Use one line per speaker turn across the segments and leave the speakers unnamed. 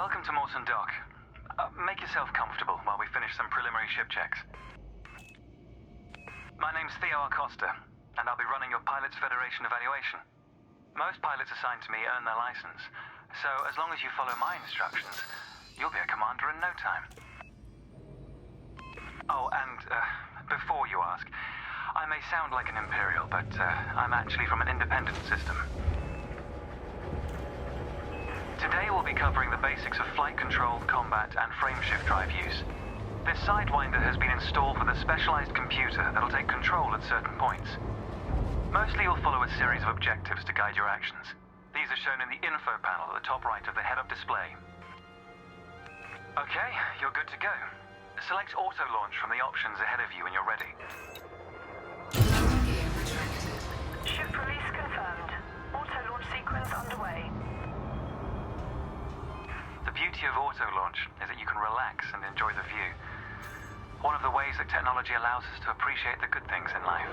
Welcome to Morton Dock. Make yourself comfortable while we finish some preliminary ship checks. My name's Theo Acosta, and I'll be running your Pilots Federation evaluation. Most pilots assigned to me earn their license, so as long as you follow my instructions, you'll be a commander in no time. Oh, and before you ask, I may sound like an Imperial, but I'm actually from an independent system. Today we'll be covering the basics of flight control, combat, and frameshift drive use. This Sidewinder has been installed with a specialized computer that'll take control at certain points. Mostly you'll follow a series of objectives to guide your actions. These are shown in the info panel at the top right of the head-up display. Okay, you're good to go. Select auto launch from the options ahead of you when you're ready.
Ship release confirmed. Auto launch sequence underway.
The beauty of auto launch is that you can relax and enjoy the view. One of the ways that technology allows us to appreciate the good things in life.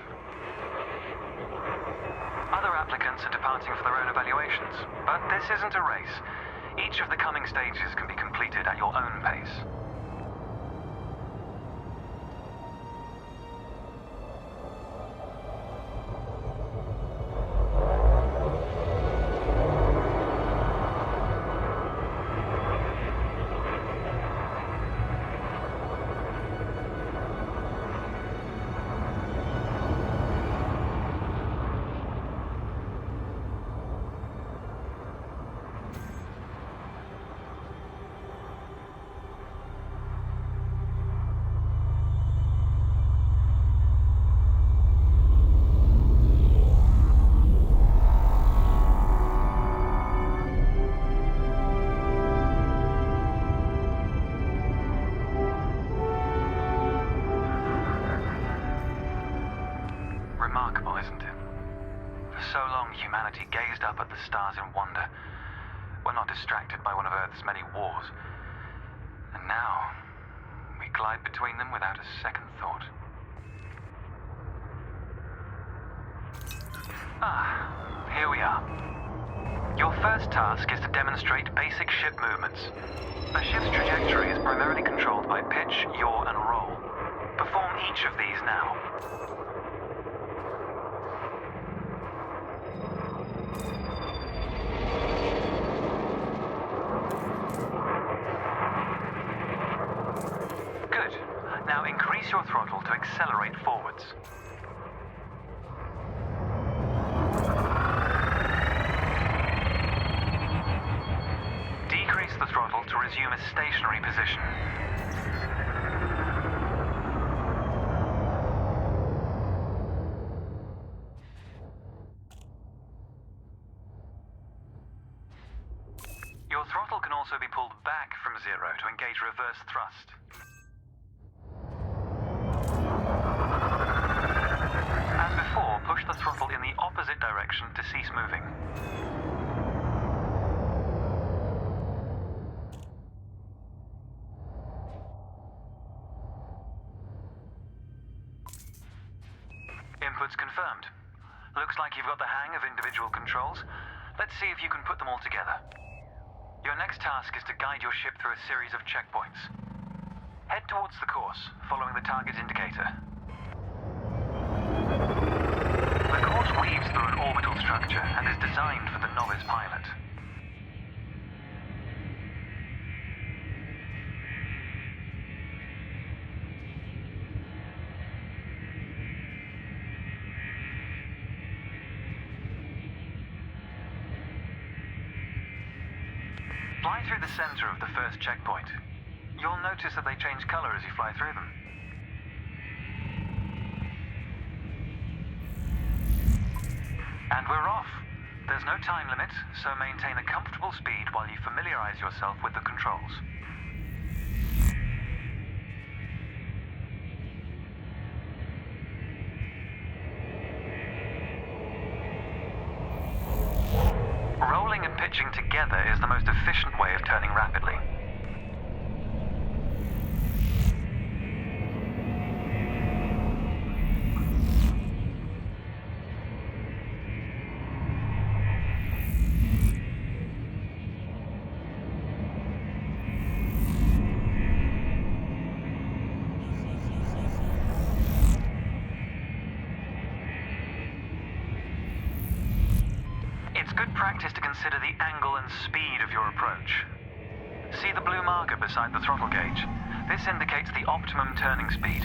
Other applicants are departing for their own evaluations, but this isn't a race. Each of the coming stages can be completed at your own pace. Remarkable, isn't it? For so long, humanity gazed up at the stars in wonder. We're not distracted by one of Earth's many wars. And now, we glide between them without a second thought. Here we are. Your first task is to demonstrate basic ship movements. A ship's trajectory is primarily controlled by pitch, yaw, and roll. Perform each of these now. Good. Now increase your throttle to accelerate forwards. Decrease the throttle to resume a stationary position. Your throttle can also be pulled back from zero to engage reverse thrust. As before, push the throttle in the opposite direction to cease moving. Inputs confirmed. Looks like you've got the hang of individual controls. Let's see if you can put them all together. Your next task is to guide your ship through a series of checkpoints. Head towards the course, following the target indicator. The course weaves through an orbital structure and is designed for the novice pilot. Fly through the center of the first checkpoint. You'll notice that they change color as you fly through them. And we're off. There's no time limit, so maintain a comfortable speed while you familiarize yourself with the controls. Rolling and pitching together is the most efficient way of turning rapidly. It's good practice to consider the angle and speed of your approach. See the blue marker beside the throttle gauge? This indicates the optimum turning speed.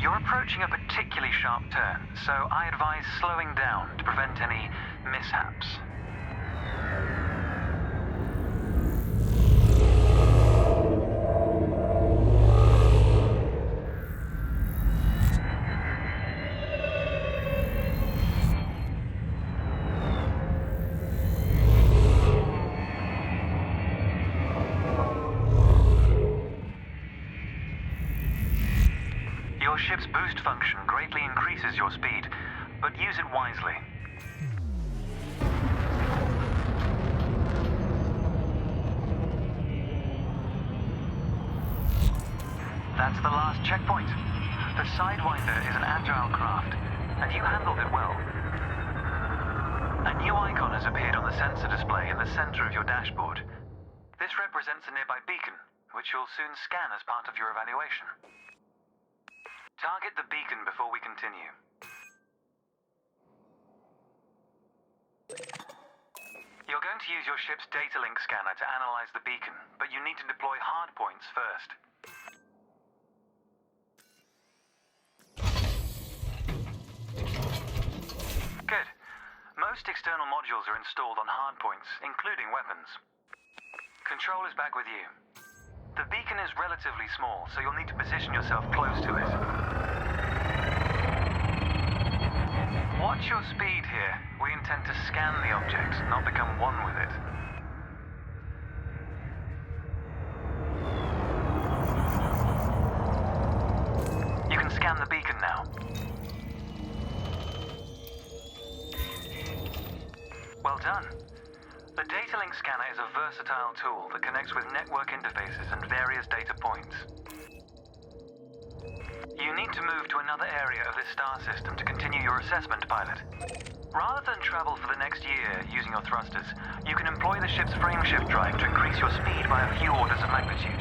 You're approaching a particularly sharp turn, so I advise slowing down to prevent any mishaps. Your ship's boost function greatly increases your speed, but use it wisely. That's the last checkpoint. The Sidewinder is an agile craft, and you handled it well. A new icon has appeared on the sensor display in the center of your dashboard. This represents a nearby beacon, which you'll soon scan as part of your evaluation. Target the beacon before we continue. You're going to use your ship's data link scanner to analyze the beacon, but you need to deploy hardpoints first. Good. Most external modules are installed on hardpoints, including weapons. Control is back with you. The beacon is relatively small, so you'll need to position yourself close to it. Watch your speed here. We intend to scan the object, not become one with it. You can scan the beacon now. Well done. The data link scanner is a versatile tool that connects with network interfaces and various data points. You need to move to another area of this star system to continue your assessment, pilot. Rather than travel for the next year using your thrusters, you can employ the ship's frameshift drive to increase your speed by a few orders of magnitude.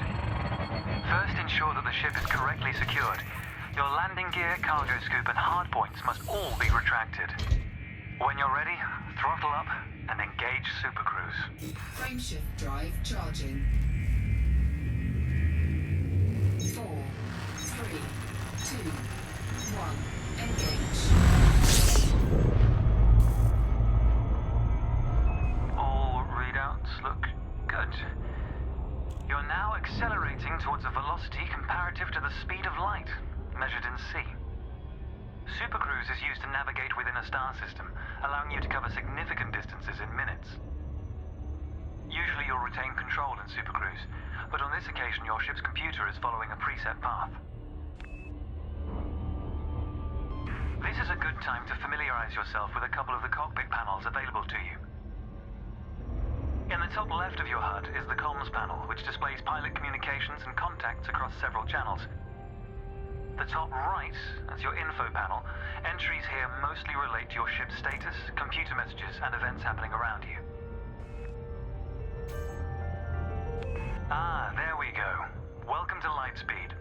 First, ensure that the ship is correctly secured. Your landing gear, cargo scoop, and hardpoints must all be retracted. When you're ready, throttle up and engage Super Cruise.
Frameshift drive charging. 4, 3, 2, 1. Engage.
All readouts look good. You're now accelerating towards a velocity comparative to the speed of light, measured in C. Supercruise is used to navigate within a star system, allowing you to cover significant distances in minutes. Usually you'll retain control in Supercruise, but on this occasion your ship's computer is following a preset path. This is a good time to familiarize yourself with a couple of the cockpit panels available to you. In the top left of your HUD is the comms panel, which displays pilot communications and contacts across several channels. The top right is your info panel. Entries here mostly relate to your ship's status, computer messages, and events happening around you. Ah, there we go. Welcome to Lightspeed.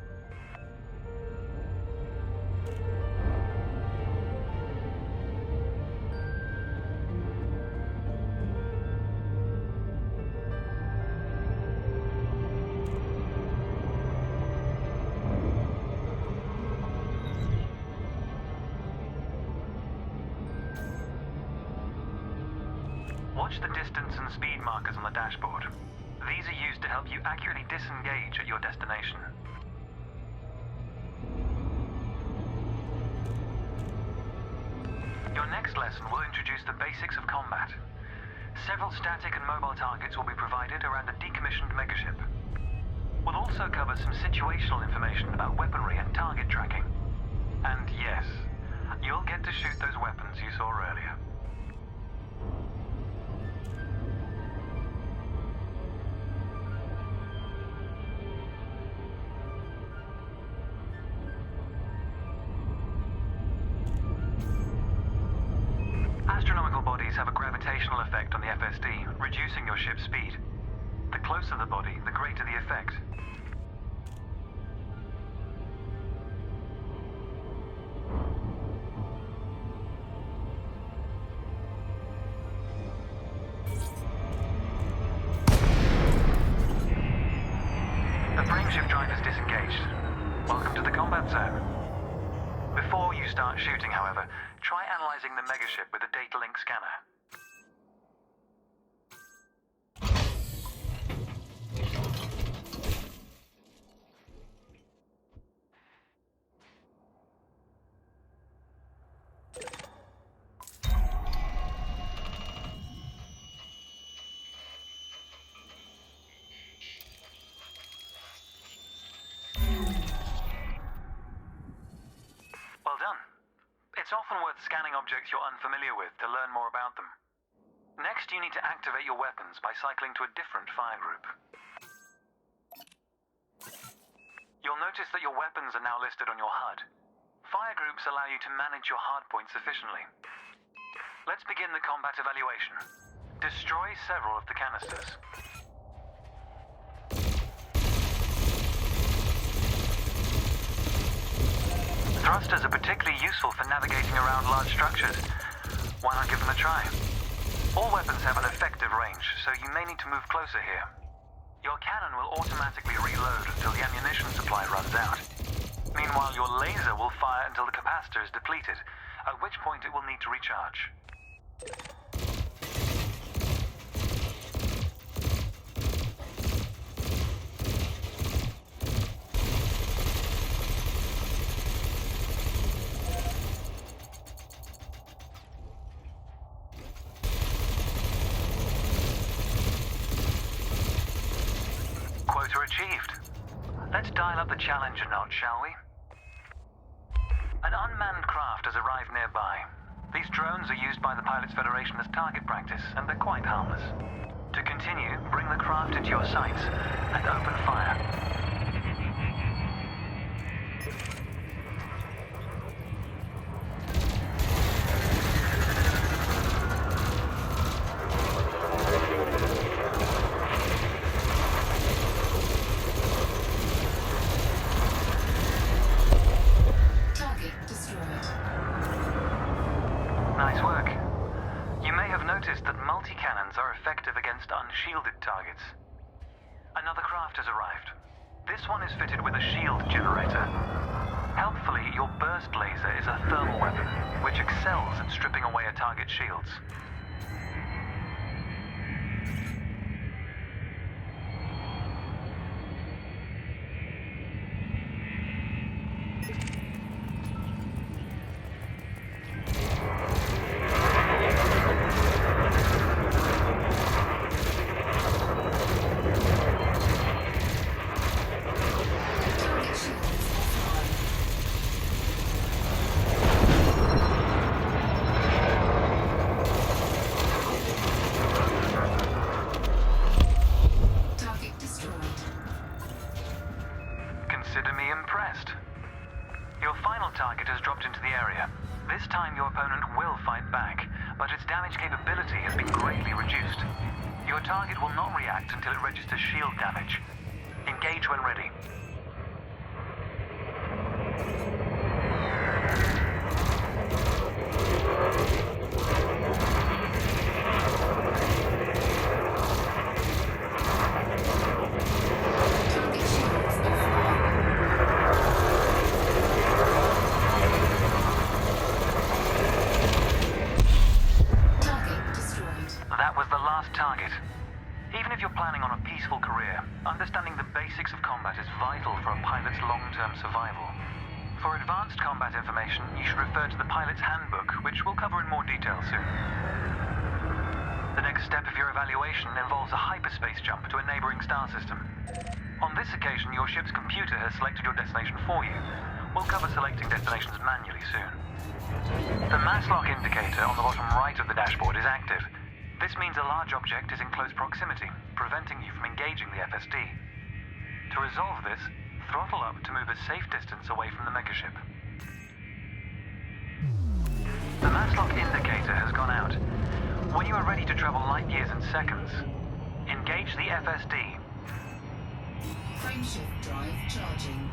Watch the distance and speed markers on the dashboard. These are used to help you accurately disengage at your destination. Your next lesson will introduce the basics of combat. Several static and mobile targets will be provided around a decommissioned megaship. We'll also cover some situational information about weaponry and target tracking. And yes, you'll get to shoot those weapons you saw earlier. Astronomical bodies have a gravitational effect on the FSD, reducing your ship's speed. The closer the body, the greater the effect. The frameshift drive is disengaged. Welcome to the combat zone. Before you start shooting, however, try analyzing the megaship with a data link scanner. Well done. It's often worth scanning objects you're unfamiliar with to learn more about them. Next, you need to activate your weapons by cycling to a different fire group. You'll notice that your weapons are now listed on your HUD. Fire groups allow you to manage your hardpoints efficiently. Let's begin the combat evaluation. Destroy several of the canisters. Thrusters are particularly useful for navigating around large structures. Why not give them a try? All weapons have an effective range, so you may need to move closer here. Your cannon will automatically reload until the ammunition supply runs out. Meanwhile, your laser will fire until the capacitor is depleted, at which point it will need to recharge. Quota achieved. Let's dial up the challenge a notch, shall we? An unmanned craft has arrived nearby. These drones are used by the Pilots Federation as target practice, and they're quite harmless. To continue, bring the craft into your sights and open fire. Nice work. You may have noticed that multi-cannons are effective against unshielded targets. Another craft has arrived. This one is fitted with a shield generator. Helpfully, your burst laser is a thermal weapon, which excels at stripping away a target's shields. Consider me impressed. Your final target has dropped into the area. This time your opponent will fight back, but its damage capability has been greatly reduced. Your target will not react until it registers shield damage. Engage when ready. That was the last target. Even if you're planning on a peaceful career, understanding the basics of combat is vital for a pilot's long-term survival. For advanced combat information, you should refer to the pilot's handbook, which we'll cover in more detail soon. The next step of your evaluation involves a hyperspace jump to a neighboring star system. On this occasion, your ship's computer has selected your destination for you. We'll cover selecting destinations manually soon. The mass lock indicator on the bottom right of the dashboard is active. This means a large object is in close proximity, preventing you from engaging the FSD. To resolve this, throttle up to move a safe distance away from the megaship. The mass lock indicator has gone out. When you are ready to travel light years in seconds, engage the FSD.
Frameshift drive charging.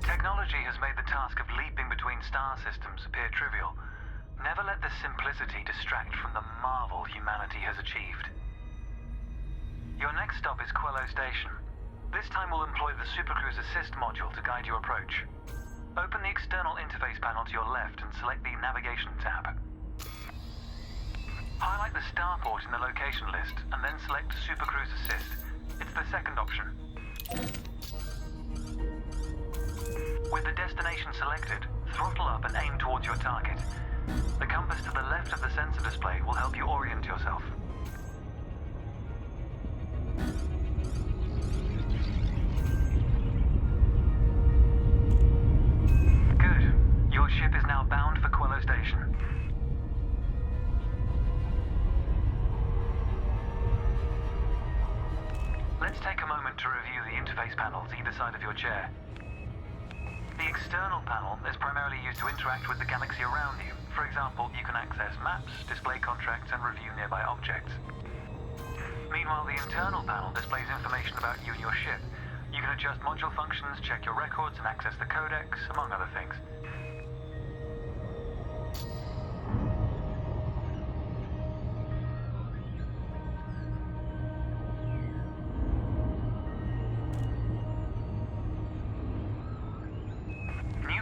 Technology has made the task of leaping between star systems appear trivial. Never let this simplicity distract from the marvel humanity has achieved. Your next stop is Quello Station. This time we'll employ the Supercruise Assist module to guide your approach. Open the external interface panel to your left and select the Navigation tab. Highlight the starport in the location list and then select Supercruise Assist. It's the second option. With the destination selected, throttle up and aim towards your target. The compass to the left of the sensor display will help you orient yourself. Good. Your ship is now bound for Quello Station. Let's take a moment to review the interface panels either side of your chair. The external panel is primarily used to interact with the galaxy around you. For example, you can access maps, display contracts, and review nearby objects. Meanwhile, the internal panel displays information about you and your ship. You can adjust module functions, check your records, and access the codex, among other things.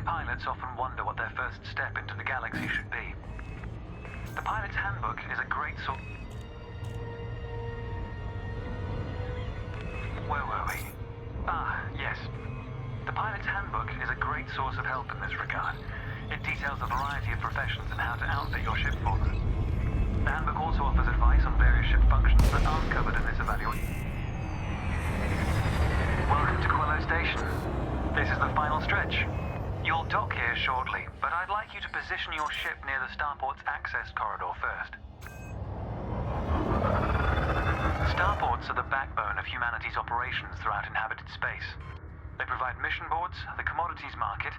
Pilots often wonder what their first step into the galaxy should be. The pilot's handbook is a great source. Where were we? Yes. The pilot's handbook is a great source of help in this regard. It details a variety of professions and how to outfit your ship for them. The handbook also offers advice on various ship functions that aren't covered in this evaluation. Welcome to Quello Station. This is the final stretch. You'll dock here shortly, but I'd like you to position your ship near the starport's access corridor first. Starports are the backbone of humanity's operations throughout inhabited space. They provide mission boards, the commodities market,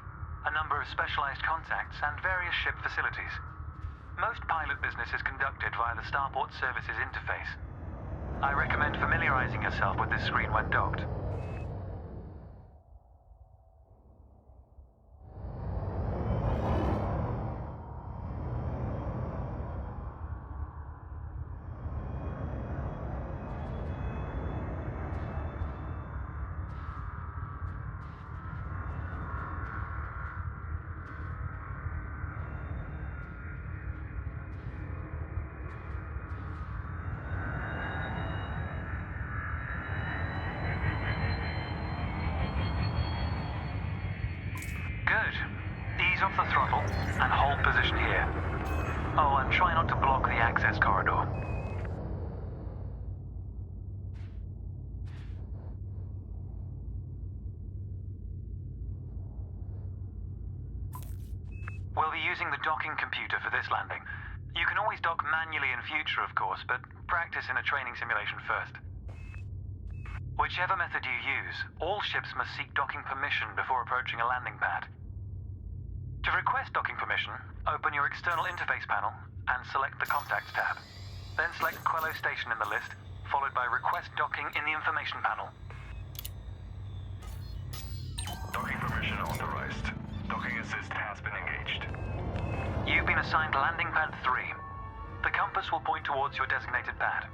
a number of specialized contacts, and various ship facilities. Most pilot business is conducted via the Starport Services interface. I recommend familiarizing yourself with this screen when docked. Good. Ease off the throttle and hold position here. Oh, and try not to block the access corridor. We'll be using the docking computer for this landing. You can always dock manually in future, of course, but practice in a training simulation first. Whichever method you use, all ships must seek docking permission before approaching a landing pad. To request docking permission, open your external interface panel and select the Contacts tab. Then select Quello Station in the list, followed by Request Docking in the information panel.
Docking permission authorized. Docking Briefing assist has been engaged.
You've been assigned landing pad 3. The compass will point towards your designated pad.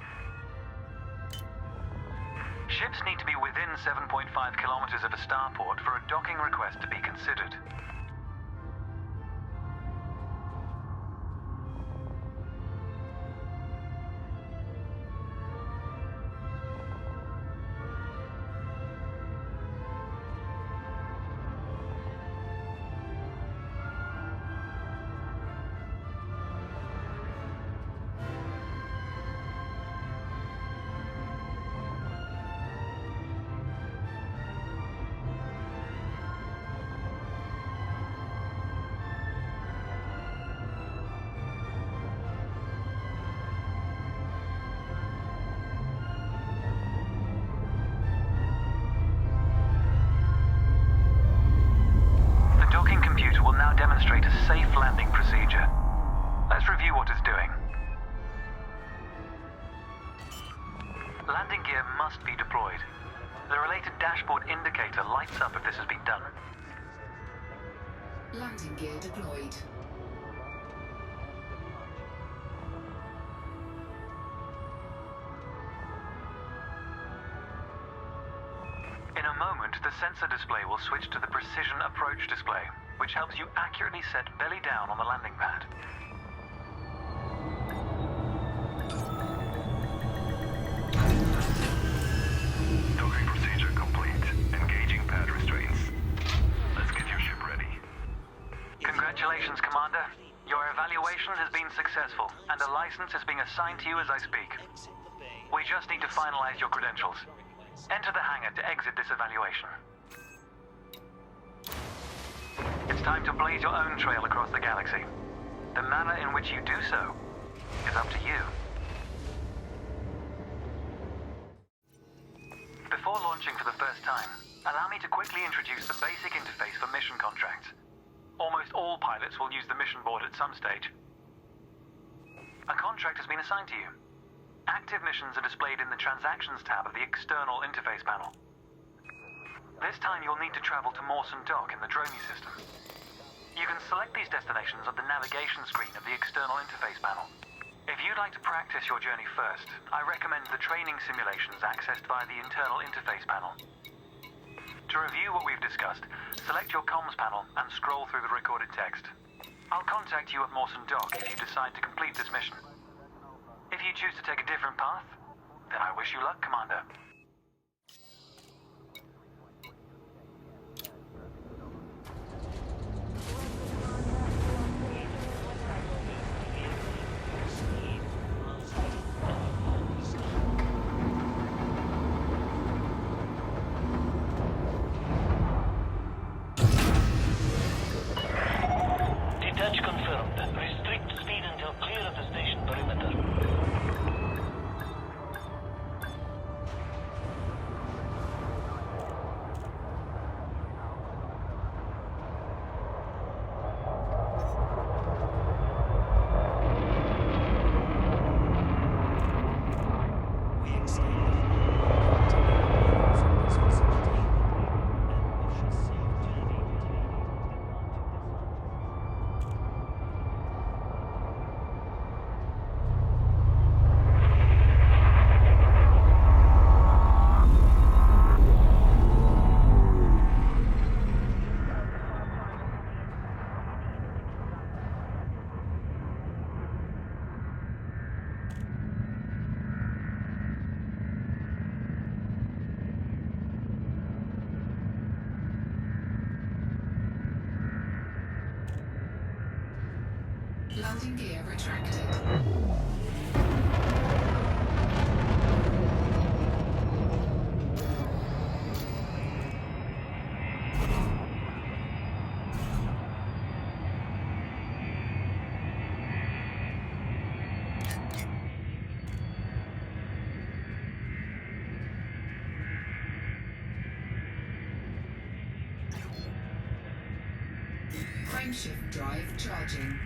Ships need to be within 7.5 kilometers of a starport for a docking request to be considered. Computer will now demonstrate a safe landing procedure. Let's review what it's doing. Landing gear must be deployed. The related dashboard indicator lights up if this has been done.
Landing gear deployed.
In a moment, the sensor display will switch to the precision approach display, which helps you accurately set belly down on the landing pad.
Docking procedure complete. Engaging pad restraints. Let's get your ship ready.
Congratulations, Commander. Your evaluation has been successful, and a license is being assigned to you as I speak. We just need to finalize your credentials. Enter the hangar to exit this evaluation. It's time to blaze your own trail across the galaxy. The manner in which you do so is up to you. Before launching for the first time, allow me to quickly introduce the basic interface for mission contracts. Almost all pilots will use the mission board at some stage. A contract has been assigned to you. Active missions are displayed in the Transactions tab of the external interface panel. This time you'll need to travel to Mawson Dock in the Dromi system. You can select these destinations on the navigation screen of the external interface panel. If you'd like to practice your journey first, I recommend the training simulations accessed via the internal interface panel. To review what we've discussed, select your comms panel and scroll through the recorded text. I'll contact you at Mawson Dock if you decide to complete this mission. If you choose to take a different path, then I wish you luck, Commander.
Detach confirmed. Restrict speed until clear of the station perimeter.
Landing gear retracted. Frameshift drive charging.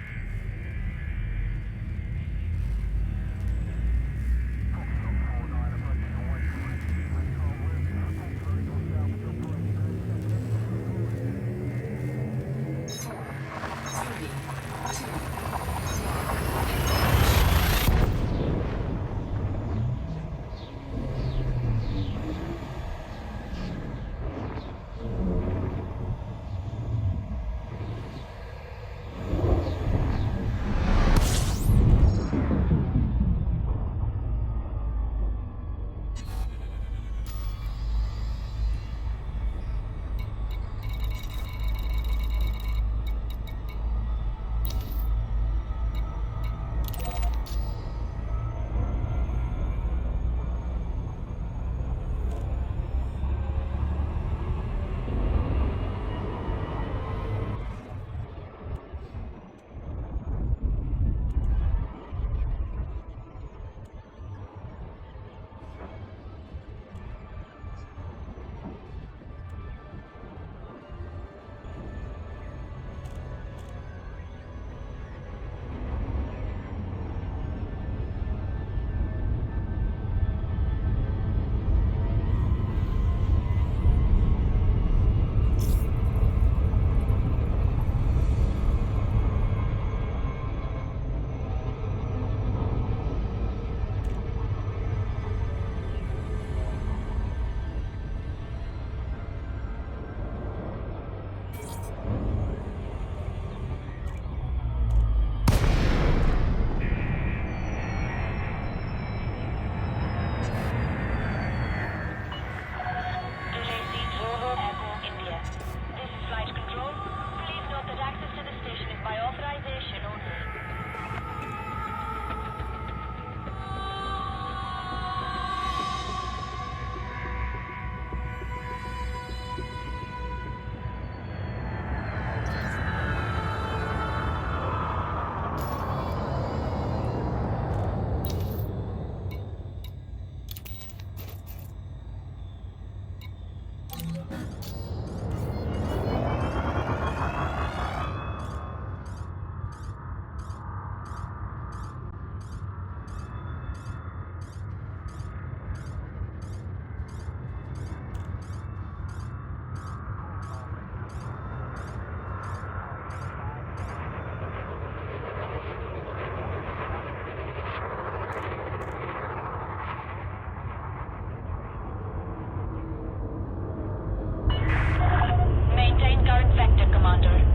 Maintain current vector, Commander.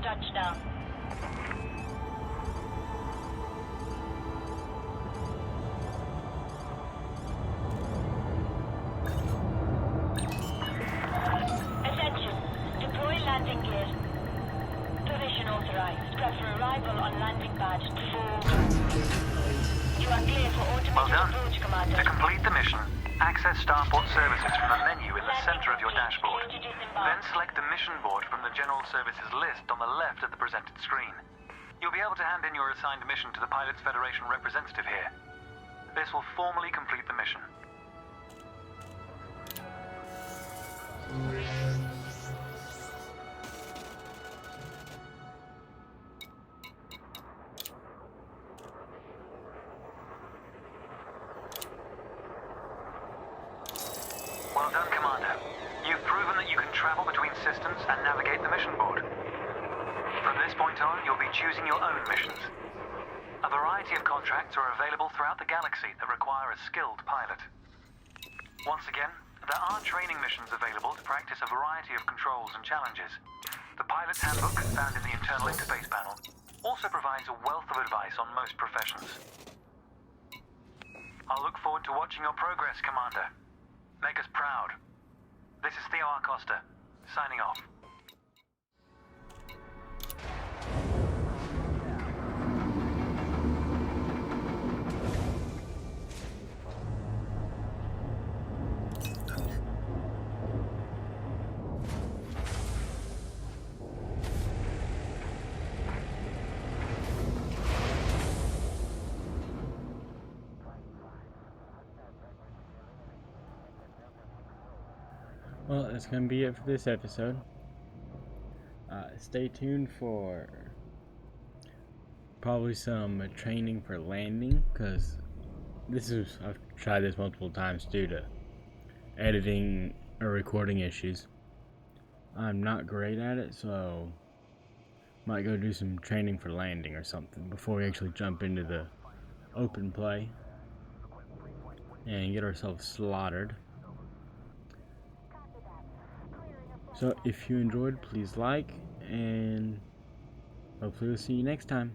Touchdown. Attention. Deploy landing gear. Position authorized. Prep for arrival on landing pad 4. You are clear for automated
Well done.
approach, Commander.
To complete the mission, access Starport services from the menu in the center of your dashboard. Then select the mission board from the General Services list on the left of the presented screen. You'll be able to hand in your assigned mission to the Pilots Federation representative here. This will formally complete the mission. Well done, Commander. You've proven that you can travel between systems and navigate the mission board. From this point on, you'll be choosing your own missions. A variety of contracts are available throughout the galaxy that require a skilled pilot. Once again, there are training missions available to practice a variety of controls and challenges. The pilot's handbook, found in the internal interface panel, also provides a wealth of advice on most professions. I'll look forward to watching your progress, Commander. Make us proud. This is Theo Acosta, signing off.
Well, that's going to be it for this episode. Stay tuned for probably some training for landing, because I've tried this multiple times due to editing or recording issues. I'm not great at it, so might go do some training for landing or something before we actually jump into the open play and get ourselves slaughtered. So if you enjoyed, please like, and hopefully we'll see you next time.